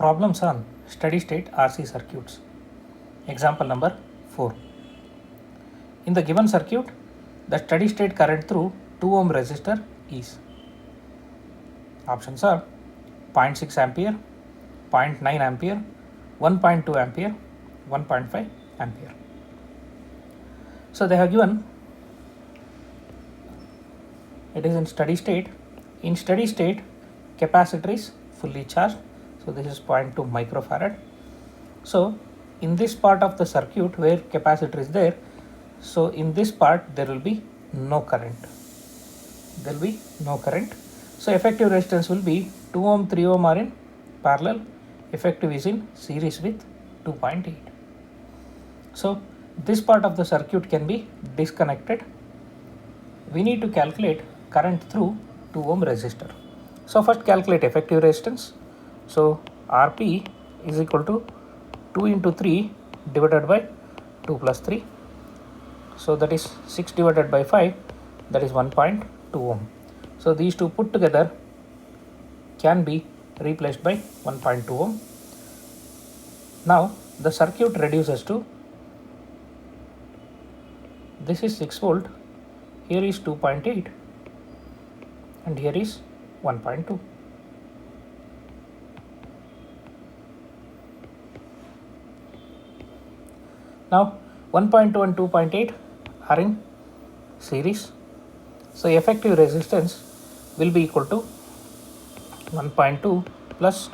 Problems on steady state RC circuits. Example number 4. In the given circuit, the steady state current through 2 ohm resistor is. Options are 0.6 ampere, 0.9 ampere, 1.2 ampere, 1.5 ampere. So they have given it is in steady state. In steady state, capacitor is fully charged. So this is 0.2 microfarad. So in this part of the circuit where capacitor is there, so in this part there will be no current. There will be no current. So effective resistance will be 2 ohm, 3 ohm are in parallel. Effective is in series with 2.8. So this part of the circuit can be disconnected. We need to calculate current through 2 ohm resistor. So first calculate effective resistance. So Rp is equal to 2 into 3 divided by 2 plus 3. So that is 6 divided by 5, that is 1.2 ohm. So these two put together can be replaced by 1.2 ohm. Now the circuit reduces to, this is 6 volt, here is 2.8 and here is 1.2. Now 1.2 and 2.8 are in series. So effective resistance will be equal to 1.2 plus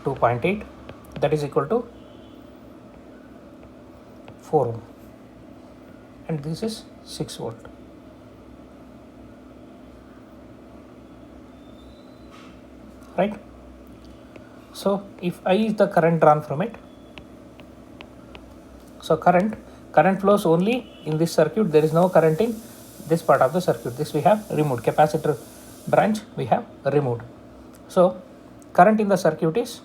2.8, that is equal to 4 ohm, and this is 6 volt. Right? So if I is the current drawn from it, so current flows only in this circuit. There is no current in this part of the circuit. This we have removed. Capacitor branch we have removed. So current in the circuit is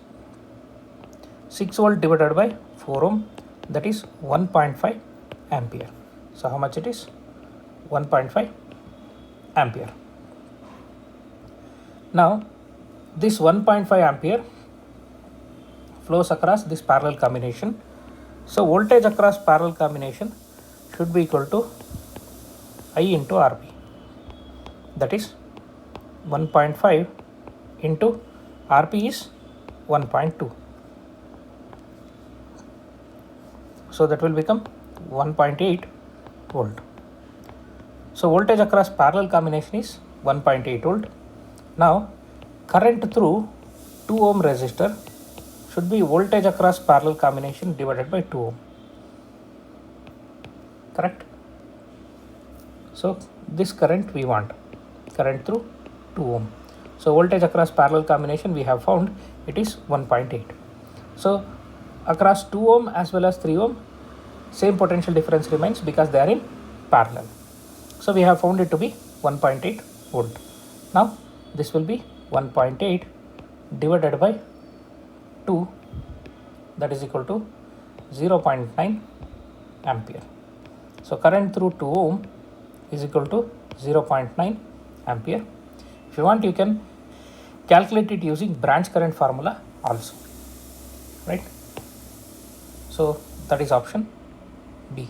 6 volt divided by 4 ohm, that is 1.5 ampere. So how much it is? 1.5 ampere. Now this 1.5 ampere flows across this parallel combination. So voltage across parallel combination should be equal to I into Rp, that is 1.5 into Rp is 1.2. So that will become 1.8 volt. So voltage across parallel combination is 1.8 volt. Now current through 2 ohm resistor should be voltage across parallel combination divided by 2 ohm. Correct? So this current we want, current through 2 ohm. So voltage across parallel combination we have found it is 1.8. So across 2 ohm as well as 3 ohm, same potential difference remains because they are in parallel. So we have found it to be 1.8 volt. Now this will be 1.8 divided by 2, that is equal to 0.9 ampere. So current through 2 ohm is equal to 0.9 ampere. If you want, you can calculate it using branch current formula also, right? So that is option B.